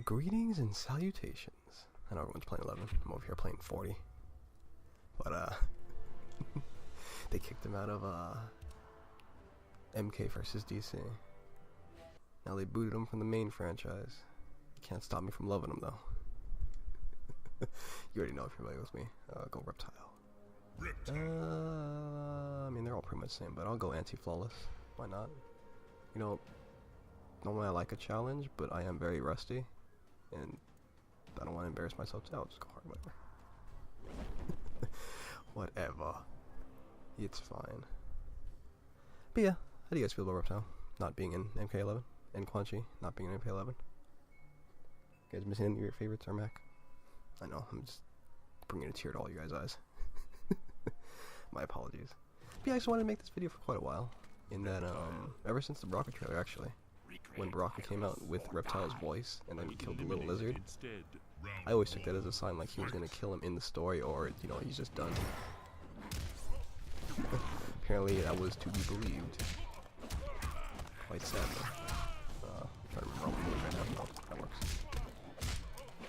Greetings and salutations. I know everyone's playing 11. I'm over here playing 40. But, they kicked him out of, MK versus DC. Now they booted him from the main franchise. You can't stop me from loving him, though. You already know if you're familiar with me. Go Reptile. I mean, they're all pretty much the same, but I'll go anti-flawless. Why not? You know, normally I like a challenge, but I am very rusty. And I don't want to embarrass myself, so I'll just go hard, whatever. Whatever. It's fine. But yeah, how do you guys feel about Reptile not being in MK11? And Quanchy not being in MK11? You guys missing any of your favorites, Ermac? I know, I'm just bringing a tear to all you guys' eyes. My apologies. But yeah, I just wanted to make this video for quite a while. In that, ever since the Baraka trailer, actually. When Baraka came out with Reptile's voice and then killed the little lizard, I always took that as a sign like he was going to kill him in the story, or, you know, he's just done. Apparently that was to be believed. Quite sad though. I'm trying to remember all the moves right now. No, that works.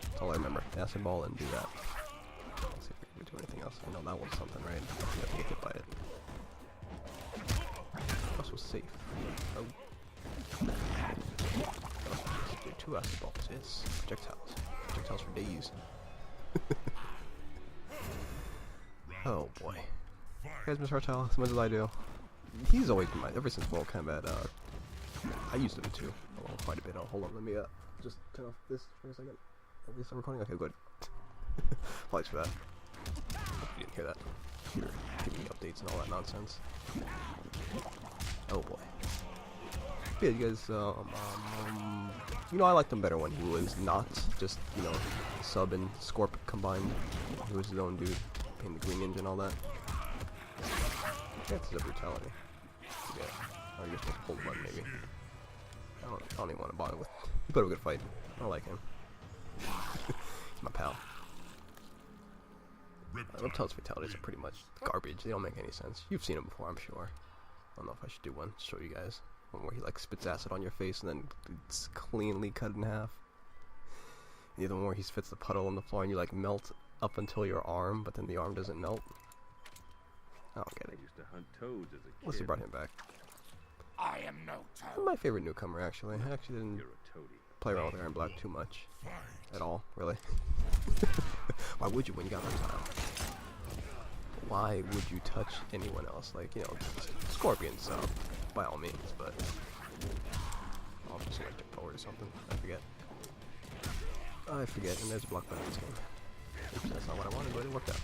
That's all I remember. Acid ball and do that. Let's see if we can do anything else. I know that was something, right? You have to get hit by it. That was safe. Oh. Do 2 acid balls, yes. Projectiles. Projectiles for days. Oh boy. You guys miss Reptile as much as I do. He's always been ever since Mortal Kombat, I used him too. Oh, quite a bit. Oh, hold on, let me just turn off this for a second. At least I'm recording? Okay, good. Apologies for that. Hope you didn't hear that. You're giving me updates and all that nonsense. Oh boy. Yeah, you guys, you know, I liked him better when he was not just, you know, Sub and Scorp combined. He was his own dude, paying the Green Ninja and all that. That's his brutality. Yeah, or you're supposed to hold the button, maybe. I don't even want to bother with. He put up a good fight. I like him. He's my pal. Reptile's fatalities are pretty much garbage. They don't make any sense. You've seen them before, I'm sure. I don't know if I should do one. Show you guys. One where he like spits acid on your face and then it's cleanly cut in half. And the other one where he spits the puddle on the floor and you like melt up until your arm, but then the arm doesn't melt. I don't get it. I used to hunt toads as a kid. Unless they brought him back. I am no toad. My favorite newcomer, actually. I actually didn't play around with Iron Black too much. At all, really. Why would you when you got Reptile? Why would you touch anyone else? Like, you know, Scorpion sub, by all means, but I'll just like jump forward or something. I forget, and there's a block button in this game. Oops, that's not what I wanted, but it worked out.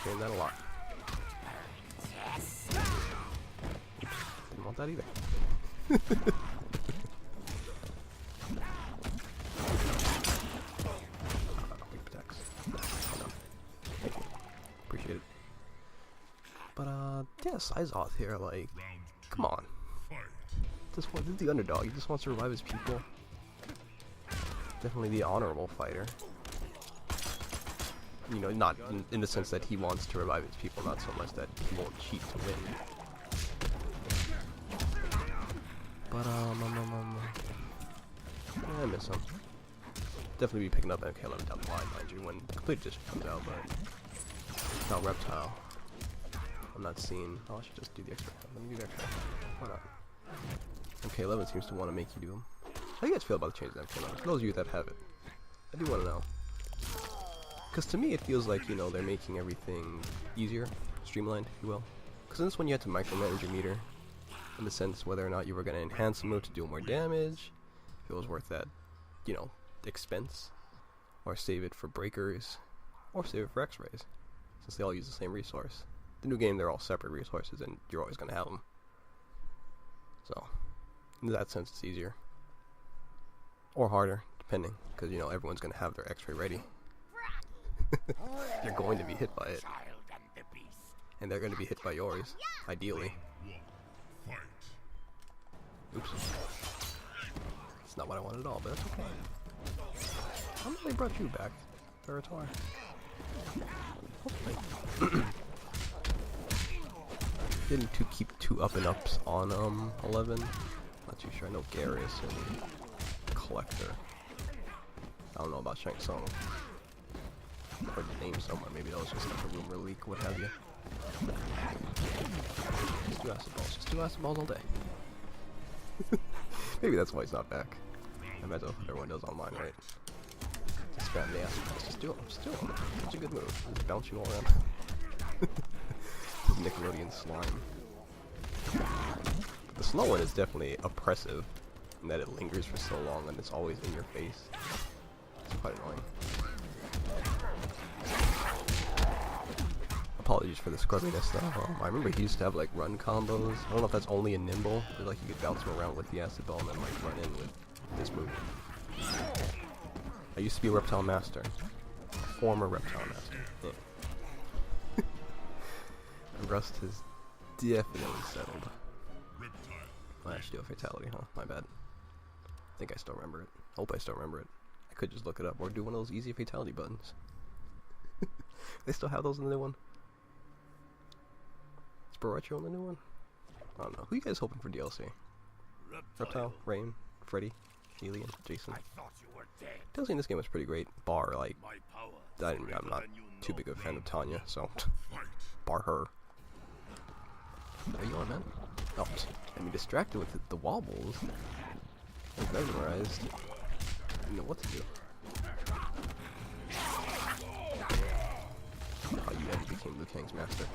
Saying that a lot. Oops, didn't want that either. Big attacks. Oh, no. Thank you. Appreciate it. But yeah, Sizoth here, like, come on. This is the underdog. He just wants to revive his people. Definitely the honorable fighter. You know, not in the sense that he wants to revive his people, not so much that he won't cheat to win. But, yeah, I miss him. Definitely be picking up MK11 down the line, mind you, when Complete Edition comes out, but without Reptile, I'm not seeing. Oh, I should just do the extra. Let me do the extra. Why not? MK11 seems to want to make you do them. How do you guys feel about the changes in MK11? For those of you that have it, I do want to know. Because to me, it feels like, you know, they're making everything easier, streamlined, if you will. Because in this one, you had to micromanage your meter, in the sense whether or not you were going to enhance a move to do more damage, if it was worth that, you know, expense, or save it for breakers, or save it for X-rays, since they all use the same resource. The new game, they're all separate resources, and you're always going to have them. So, in that sense, it's easier. Or harder, depending, because, you know, everyone's going to have their X-ray ready. You're going to be hit by it. And they're going to be hit by yours, ideally. Oops. That's not what I wanted at all, but that's okay. How many they brought you back, Veritar? Hopefully. Didn't keep 2 up and ups on 11. Not too sure. I know Garrus and collector. I don't know about Shang Tsung. I heard the name somewhere. Maybe that was just like a rumor leak, what have you. Just do acid balls. Just do acid balls all day. Maybe that's why he's not back. I imagine that's what everyone does online, right? Just spam the acid balls. Just do them. Just do them. Such a good move. Just bounce you all around. Nickelodeon slime. The slow one is definitely oppressive in that it lingers for so long and it's always in your face. It's quite annoying. Apologies for the scrubbiness though. I remember he used to have like run combos. I don't know if that's only in Nimble, but like you could bounce him around with the acid ball and then like run in with this move. I used to be a Reptile master. A former Reptile master. Yeah. Rust has definitely settled. I actually do a fatality, huh? My bad. I think I still remember it. Hope I still remember it. I could just look it up or do one of those easy fatality buttons. They still have those in the new one? Is Borracho in the new one? I don't know. Who you guys hoping for DLC? Reptile, Rain, Freddy, Alien, Jason. DLC in this game was pretty great. Bar, like, I'm not too big of a fan of Tanya, so bar her. Are you on, man? Oh, I mean, distracted with the wobbles. I'm mesmerized. I don't know what to do. How you ever became Liu Kang's master.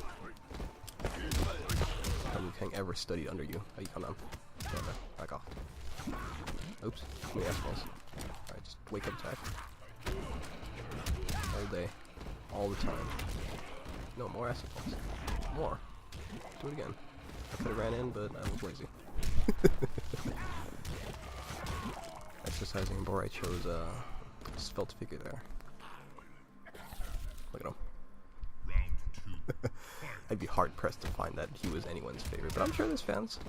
How Liu Kang ever studied under you. How you come on? Okay, back off. Oops. Too many S-balls. Alright, just wake up attack. All day. All the time. No, more S-balls. More. Do it again. I could have ran in, but I was lazy. Exercising Borai chose svelte figure there. Look at him. I'd be hard pressed to find that he was anyone's favorite, but I'm sure there's fans.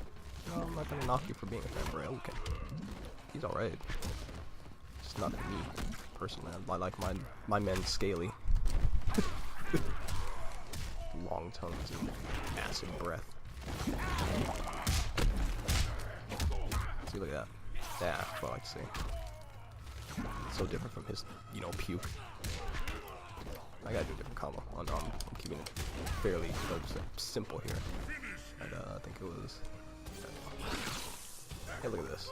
No, I'm not gonna knock you for being a fan of Borai. Okay. He's alright. Just not for me, personally. I like my men scaly. Long tongues and acid breath. See, look at that. Yeah, that's what I like to see. It's so different from his, you know, puke. I gotta do a different combo. Oh no, I'm keeping it fairly simple here. And I think it was... Hey, look at this.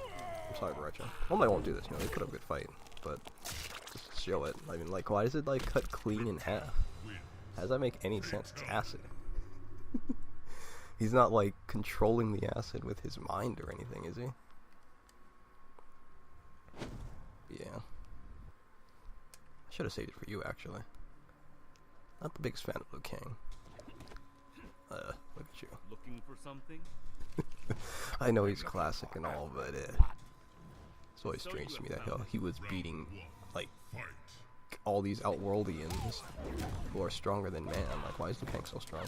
I'm sorry, Borracho. Well, I won't do this, you know, they put up a good fight, but just show it. I mean, like, why does it, like, cut clean in half? How does that make any sense? It's acid. He's not, like, controlling the acid with his mind or anything, is he? Yeah. I should have saved it for you, actually. Not the biggest fan of Liu Kang. Look at you. Looking for something? I know he's classic and all, but it's always strange to me that he was beating, like, all these Outworldians who are stronger than man. Like, why is Liu Kang so strong?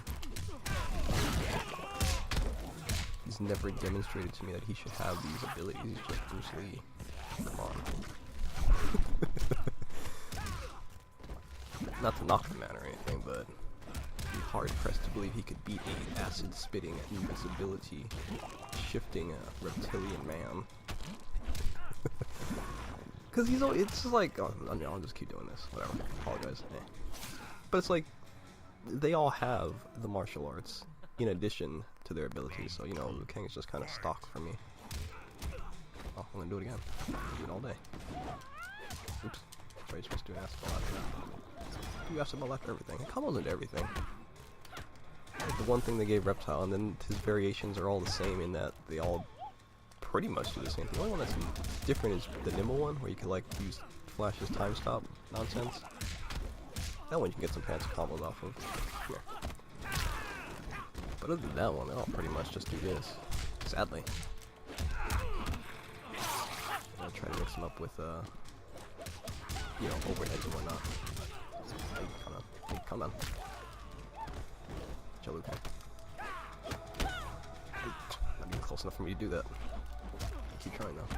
He's never demonstrated to me that he should have these abilities. He's just Bruce Lee. Come on. Not to knock the man or anything, but I'm hard pressed to believe he could beat a acid-spitting, invisibility, shifting reptilian man. Cause it's just like, oh, I'll just keep doing this, whatever, apologize. But it's like, they all have the martial arts in addition to their abilities, so you know, Liu Kang is just kind of stock for me. Oh, I'm gonna do it again. I'm gonna do it all day. Oops. Sorry, you're supposed to do an acid ball after that. Do acid ball after everything. It combos into everything. Like the one thing they gave Reptile, and then his variations are all the same in that they all pretty much do the same thing. The only one that's different is the Nimble one, where you can like use Flash's time stop nonsense. That one you can get some fancy combos off of. Here. But other than that one, they all pretty much just do this. Sadly. I'm gonna try to mix them up with, you know, overheads and whatnot. Hey, come on. Chill, Liu Kang. Not even close enough for me to do that. Keep trying though.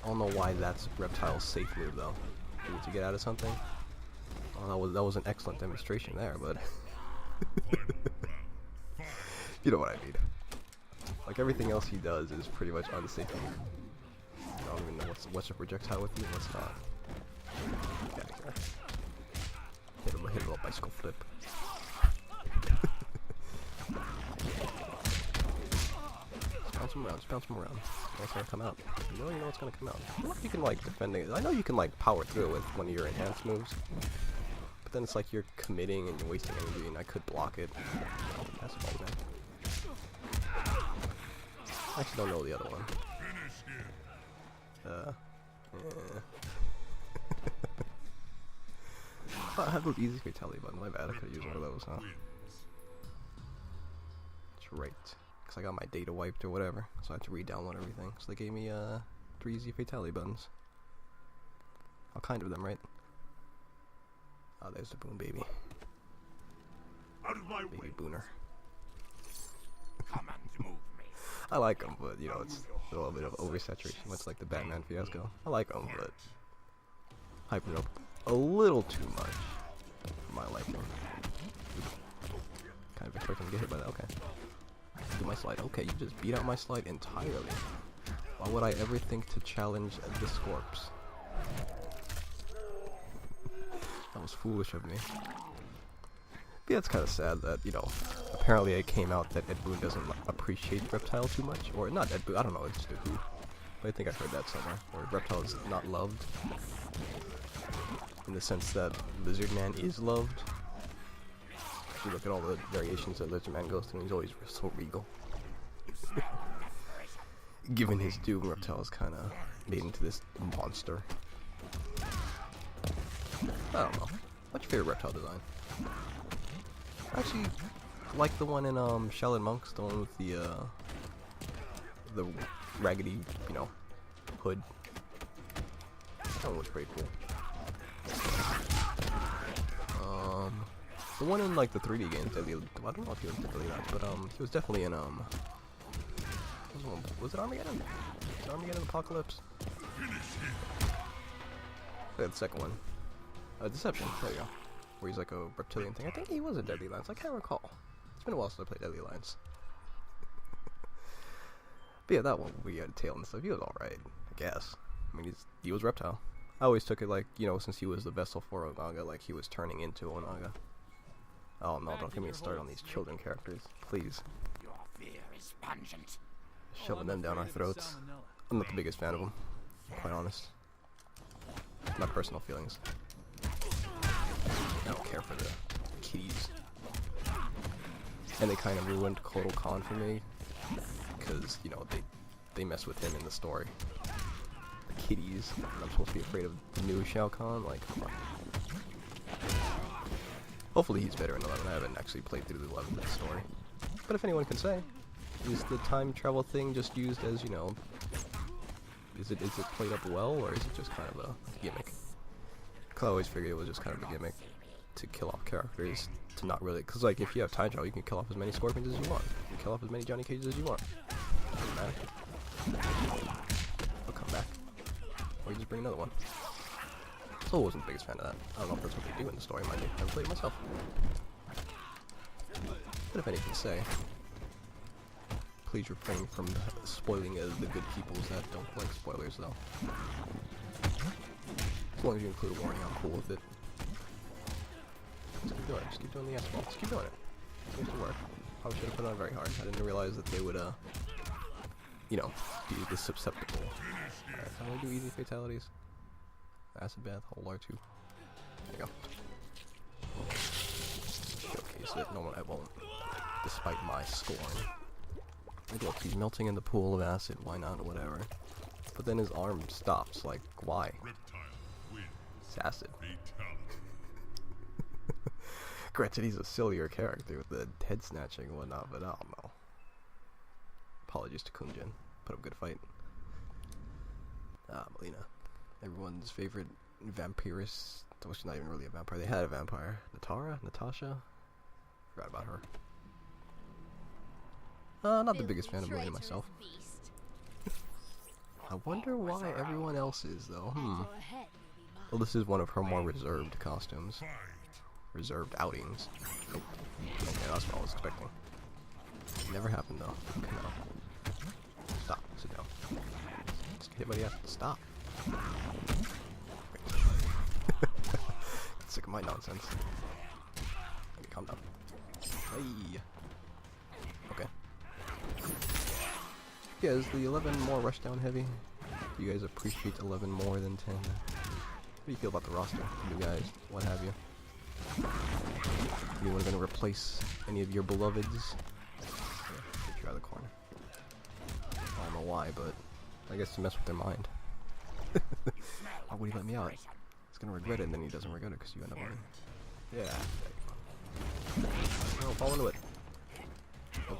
I don't know why that's Reptile's safe move though. To get out of something. Oh, that was an excellent demonstration there, but you know what I mean. Like everything else he does is pretty much unsafe. don't even know what's a projectile with you and what's not. Get out of here. Hit a little bicycle flip. Bounce him around, just bounce him around. What's gonna come out? You know what's gonna come out. I don't know if you can like defend it. I know you can like power through it with one of your enhanced moves. But then it's like you're committing and you're wasting energy, and I could block it. That's a ball, man. I actually don't know the other one. Yeah. I had those easy fatality buttons. My bad. I could use one of those, huh? That's right. Because I got my data wiped or whatever, so I had to re-download everything. So they gave me 3 easy fatality buttons. All kind of them, right? Oh, there's the Boon baby. Out of my Baby way. Booner. Come and move me. I like them, but you know, it's a little bit of oversaturation. Much like the Batman fiasco. I like them, but hyping it up a little too much for my liking. Kind of expecting to get hit by that. Okay. Do my slide. Okay, you just beat out my slide entirely. Why would I ever think to challenge the Scorps? That was foolish of me. But yeah, it's kind of sad that, you know, apparently it came out that Ed Boon doesn't appreciate Reptile too much. Or not Ed Boon, I don't know, it's just who. But I think I heard that somewhere, where Reptile is not loved. In the sense that Lizard Man is loved. If you look at all the variations that Lizard Man goes through, he's always so regal. Given his doom, Reptile is kind of made into this monster. I don't know. What's your favorite Reptile design? I actually like the one in Shaolin Monks, the one with the raggedy, you know, hood. That one was pretty cool. The one in like the 3D games, I don't know if he was deadly that, but he was definitely in was it Armageddon? Was it Armageddon Apocalypse? Yeah, the second one. Deception, there you go. Where he's like a reptilian thing. I think he was a Deadly Alliance, I can't recall. It's been a while since I played Deadly Alliance. But yeah, that one, we had a tail and stuff. He was alright, I guess. I mean, he was Reptile. I always took it like, you know, since he was the vessel for Onaga, like he was turning into Onaga. Oh no, don't get me started on these children characters, please. Your fear is pungent. Shoving them down our throats. I'm not the biggest fan of them, quite honest. My personal feelings. I don't care for the kitties. And they kind of ruined Kotal Khan for me, because, you know, they mess with him in the story. The kitties, and I'm supposed to be afraid of the new Shao Kahn, like, come on. Hopefully he's better in 11. I haven't actually played through the 11th story. But if anyone can say, is the time travel thing just used as, you know, is it played up well, or is it just kind of a gimmick? Because I always figured it was just kind of a gimmick to kill off characters, to not really, because like if you have time travel, you can kill off as many Scorpions as you want. You can kill off as many Johnny Cages as you want. Doesn't matter. They'll come back. Or you just bring another one. Soul wasn't the biggest fan of that. I don't know if that's what they do in the story, mind you. I haven't played it myself. But if anything to say, please refrain from spoiling the good peoples that don't like spoilers, though. As long as you include a warning, I'm cool with it. Just keep doing it. Just keep doing the S-ball. Just keep doing it. It seems to work. Probably should have put it on very hard. I didn't realize that they would, you know, be this susceptible. Alright, how do I do easy fatalities? Acid Bath, whole R2. There you go. Showcase it. No, I won't. Despite my scorn. Like, look, he's melting in the pool of acid. Why not? Whatever. But then his arm stops. Like, why? It's acid. Granted, he's a sillier character with the head snatching and whatnot, but I don't know. Apologies to Kunjin. Put up a good fight. Melina. Everyone's favorite vampirist. Well, she's not even really a vampire. They had a vampire. Natasha? Forgot about her. Not the biggest fan of Melina myself. I wonder why everyone else is, though. Well, this is one of her more reserved costumes. Reserved outings. Okay, that's what I was expecting. Never happened, though. Okay, no. Stop. Sit down. hit by the ass. Stop. Sick of my nonsense. Okay, calm down. Hey. Okay. Yeah, is the 11 more rushdown heavy? Do you guys appreciate 11 more than 10? How do you feel about the roster? You guys, what have you? Anyone gonna replace any of your beloveds? Yeah, get you out of the corner. I don't know why, but I guess to mess with their mind. Why would he let me out? He's gonna regret it, and then he doesn't regret it because you end up winning. Yeah, there you go. No, fall into it. Oh.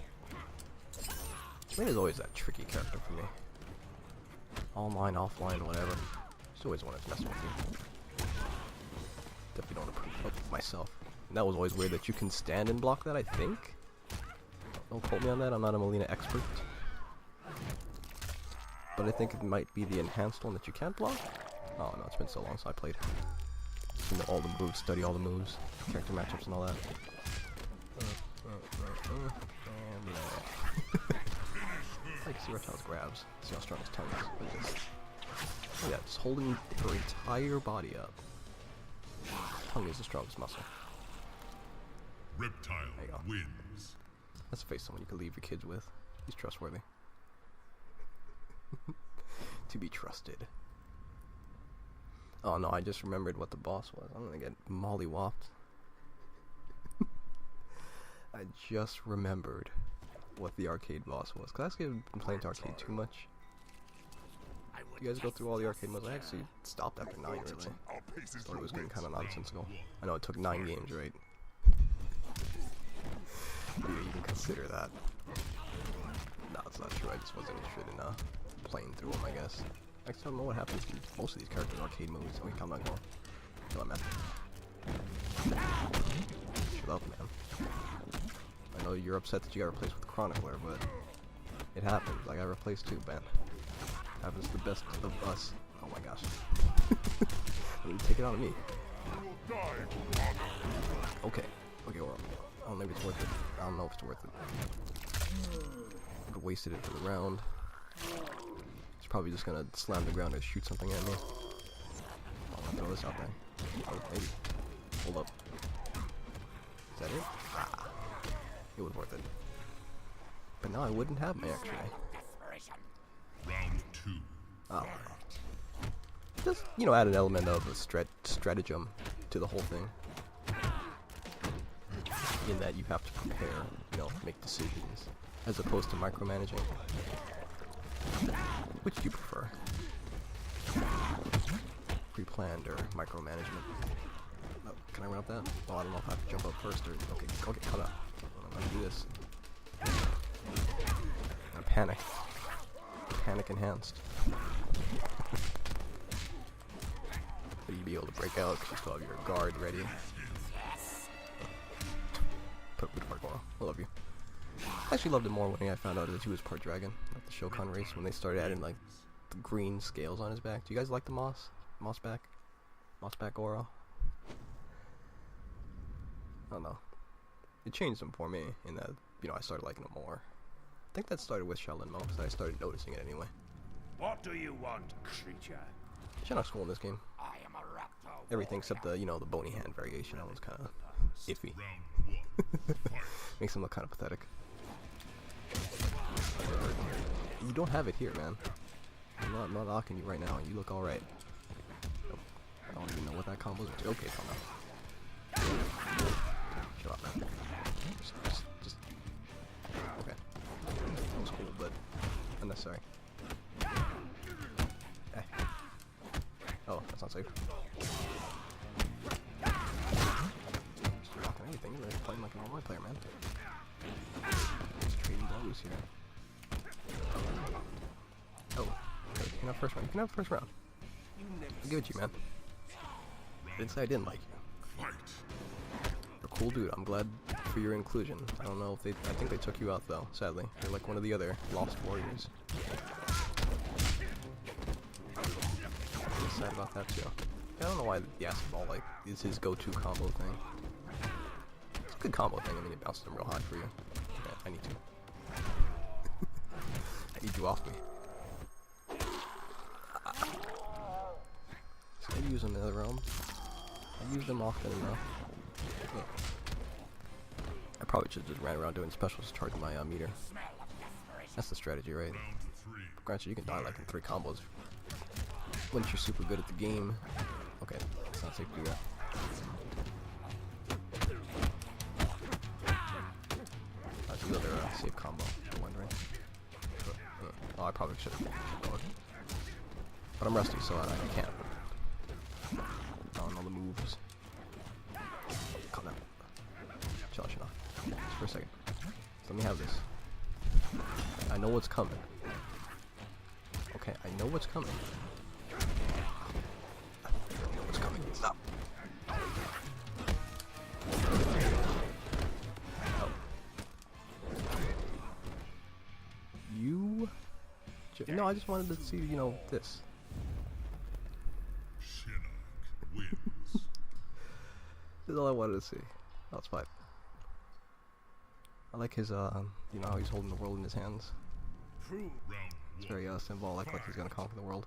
Lane is always that tricky character for me. Online, offline, whatever. Just always wanted to mess with you. Definitely don't approve of myself. And that was always weird that you can stand and block that, I think? Don't quote me on that, I'm not a Molina expert. But I think it might be the enhanced one that you can't block? Oh no, it's been so long since I played. You know all the moves, study all the moves, character matchups and all that. I can see Reptile's grabs, see how strong his tongue is. But just, oh yeah, just holding her entire body up. Tongue is the strongest muscle. Reptile wins. Let's face someone you can leave your kids with. He's trustworthy. To be trusted. Oh no, I just remembered what the boss was. I'm gonna get mollywopped. I just remembered what the arcade boss was. Cause I actually haven't been playing to arcade too much. You guys go through all the arcade modes. I actually stopped after 9 really. Thought it was getting kinda nonsensical. I know it took 9 games, right? Do you even consider that? No, it's not true. I just wasn't interested in playing through them, I guess. I just don't know what happens to most of these characters in arcade movies. Okay, calm down, go on. Chill out, man. Chill out, man. I know you're upset that you got replaced with Chronicler, but it happens. I got replaced too, man. Happens to the best of us. Oh my gosh. Take it out of me. Okay. Okay, well, I don't know if it's worth it. I don't know if it's worth it. I could have wasted it for the round. He's probably just gonna slam the ground and shoot something at me. I'll throw this out there. Oh, maybe. Hold up. Is that it? Ah. It was worth it. But now I wouldn't have my X-ray. Round 2. Oh. Just, you know, add an element of a stratagem to the whole thing. In that you have to prepare, you know, make decisions, as opposed to micromanaging. Which do you prefer? Pre-planned or micromanagement? Oh, can I run up that? Oh, I don't know if I have to jump up first or... Okay, cut out. I'm gonna do this. I panic. Panic enhanced. But you'd be able to break out because you still have your guard ready. Put with Parkour. I love you. I actually loved it more when I found out that he was part dragon at the Shokan race when they started adding like the green scales on his back. Do you guys like the moss back aura? I don't know. It changed them for me in that, you know, I started liking them more. I think that started with Shaolin Mo, because I started noticing it anyway. What do you want, creature? Shinnok's cool in this game. I am a raptor. Everything except the, you know, the bony hand variation. That one's kind of iffy. Makes him look kind of pathetic. You don't have it here, man. I'm not knocking you right now. You look alright. Oh, I don't even know what that combo is. Okay, calm down. Chill out, man. Just... Okay. That was cool, but unnecessary. Eh. Oh, that's not safe. Just rocking anything. You're playing like an online player, man. Just trading blows here. Oh, okay, you can have first round. You can have first round. I'll give it to you, man. I didn't say I didn't like you. You're a cool dude. I'm glad for your inclusion. I don't know if they... I think they took you out, though, sadly. You're like one of the other lost warriors. I'm sad about that, too. I don't know why the acid ball, like, is his go-to combo thing. It's a good combo thing. I mean, it bounces them real high for you. Yeah, I need to. I need you off me. use them in the other realm. I use them often enough. Yeah. I probably should just ran around doing specials, charging my meter. That's the strategy, right? Granted, you can die like in 3 combos once you're super good at the game. Okay, it's not safe to do that. That's another safe combo, if you're wondering. Oh, I probably should have gone. But I'm rusty, so I can't. I don't know the moves. Calm down. Chill out, just for a second. Let me have this. I know what's coming. Okay, I know what's coming. I know what's coming. Stop. Oh. You... No, I just wanted to see, you know, this. Wins. This is all I wanted to see. That was fine. I like his, you know how he's holding the world in his hands. It's very, symbolic, like he's gonna conquer the world.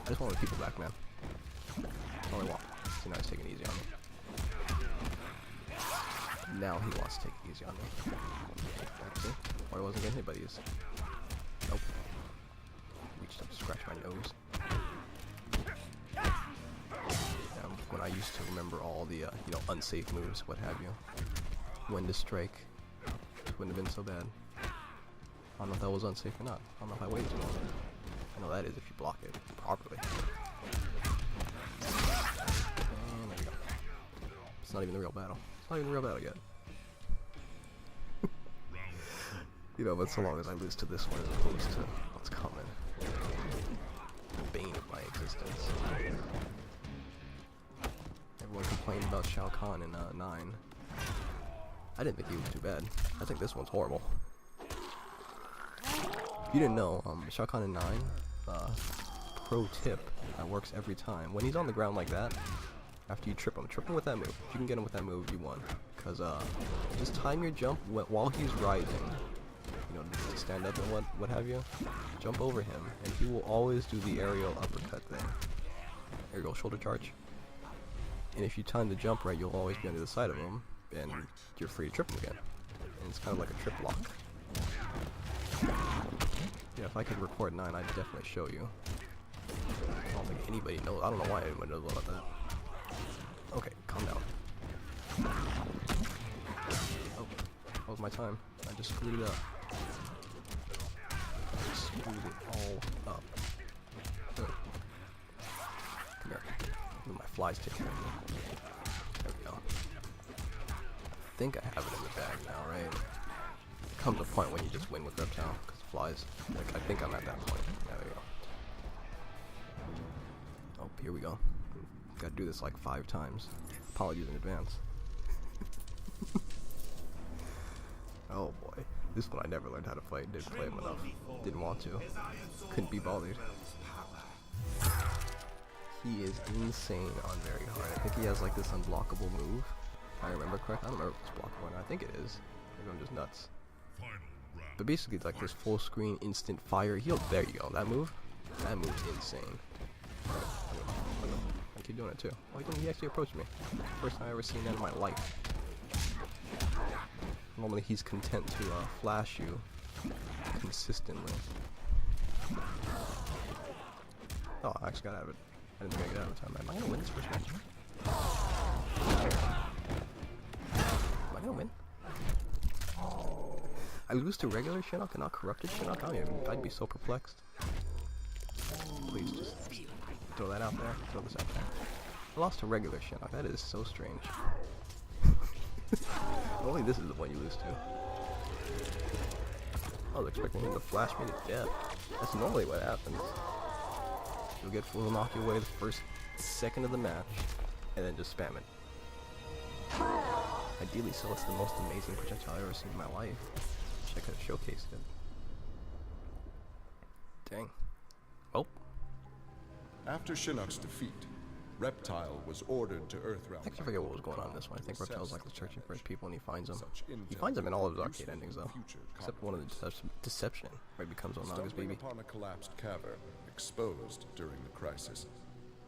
I just want my people back, man. That's all I want. So now he's taking it easy on me. Now he wants to take it easy on me. See? Or I wasn't getting hit by these. Nope. Reached up to scratch my nose. When I used to remember all the, you know, unsafe moves, what have you. When to strike. Wouldn't have been so bad. I don't know if that was unsafe or not. I don't know if I waited too long. I know that is if you block it properly. And there we go. It's not even the real battle. It's not even the real battle yet. You know, but so long as I lose to this one as opposed to what's coming. The bane of my existence. Everyone complained about Shao Kahn in 9. I didn't think he was too bad. I think this one's horrible. If you didn't know, Shao Kahn in 9, pro tip that works every time. When he's on the ground like that, after you trip him with that move. If you can get him with that move, you won. Because just time your jump while he's rising. You know, to stand up and what have you. Jump over him, and he will always do the aerial uppercut thing. Aerial shoulder charge. And if you time the jump right, you'll always be on the other side of him, and you're free to trip him again. And it's kind of like a trip lock. Yeah, if I could record 9, I'd definitely show you. I don't think anybody knows. I don't know why anyone knows about that. Okay, calm down. Oh, that was my time. I just screwed it up. I just screwed it all up. Good. Come here. My flies take care of me. There we go. I think I have it in the bag now, right? There comes a point when you just win with Reptile, because flies. Like, I think I'm at that point. There we go. Oh, here we go. Gotta do this like 5 times. Apologies in advance. Oh boy. This one I never learned how to play. Didn't play him enough. Didn't want to. Couldn't be bothered. He is insane on very hard. I think he has like this unblockable move. If I remember correctly. I don't remember if it's blockable or not. I think it is. Maybe I'm just nuts. But basically it's like this full screen instant fire. There you go. That move? That move's insane. I keep doing it too. Oh, he actually approached me. First time I ever seen that in my life. Normally he's content to flash you consistently. Oh, I actually gotta have it. I didn't think I got out of time. Am I gonna win this first match? Am I gonna win? I lose to regular Shinnok and not corrupted Shinnok? I'd be so perplexed. Please just throw that out there. Throw this out there. I lost to regular Shinnok. That is so strange. Only this is the one you lose to. I was expecting him to flash me to death. That's normally what happens. You'll get full knock your way the first second of the match, and then just spam it. Ideally, so it's the most amazing projectile I've ever seen in my life. Wish I could have showcased it. Dang. Oh. After Shinnok's defeat, Reptile was ordered to Earthrealm. I actually forget what was going on in this one. I think Reptile's like searching for his people and he finds them. He finds them in all of his arcade endings though. Except one of the Deception, where he becomes Onaga's baby. Upon a collapsed cavern, exposed during the crisis.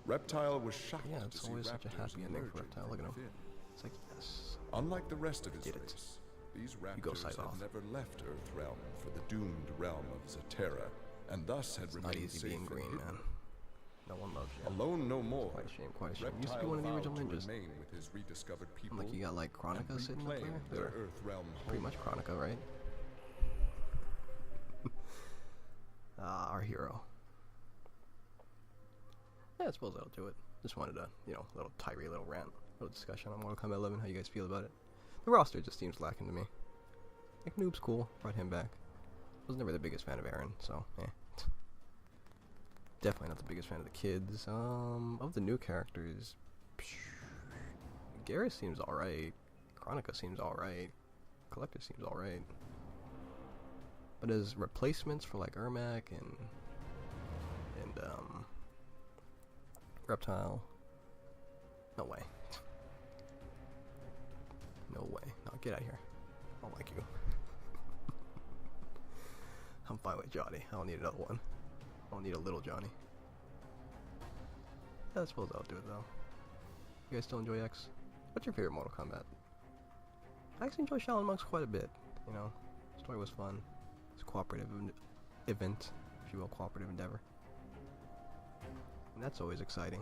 Reptile was shocked Yeah, to it's see always such a raptors happy ending for emerging Reptile. from Look at him. within. It's like, yes. Unlike the rest of his Did it. race, these You go raptors side had off. never left Earthrealm for the doomed realm of Zaterra, and thus had It's not remained easy safe being and green, hidden. man. No one loves you. Alone no more. Quite a shame, quite a shame. Used to Reptile be one of the vowed original to ninjas. remain with his rediscovered people Like you got like and Chronica sitting up reclaim there? their They're Earthrealm pretty home. much Chronica, right? Our hero. Yeah, I suppose that'll do it. Just wanted a, little tirade, little rant, little discussion on Mortal Kombat 11, how you guys feel about it. The roster just seems lacking to me. Like, Noob's cool, brought him back. Was never the biggest fan of Aaron, so, Definitely not the biggest fan of the kids. Of the new characters, Garrus seems alright. Chronica seems alright. Collector seems alright. But as replacements for like Ermac and Reptile, no way. No way. No, get out of here. I don't like you. I'm fine with Johnny. I don't need another one. I don't need a little Johnny. Yeah, I suppose I'll do it though. You guys still enjoy X? What's your favorite Mortal Kombat? I actually enjoy Shaolin Monks quite a bit. The story was fun. It's a cooperative event, if you will, cooperative endeavor. And that's always exciting.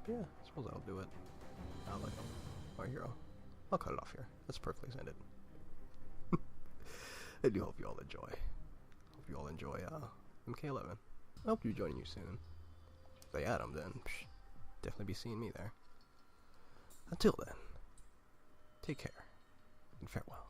Yeah, I suppose I'll do it. I like him. Our hero. I'll cut it off here. Let's perfectly send it. I do hope you all enjoy. Hope you all enjoy MK11. I hope to be joining you soon. If they add them, then definitely be seeing me there. Until then, take care and farewell.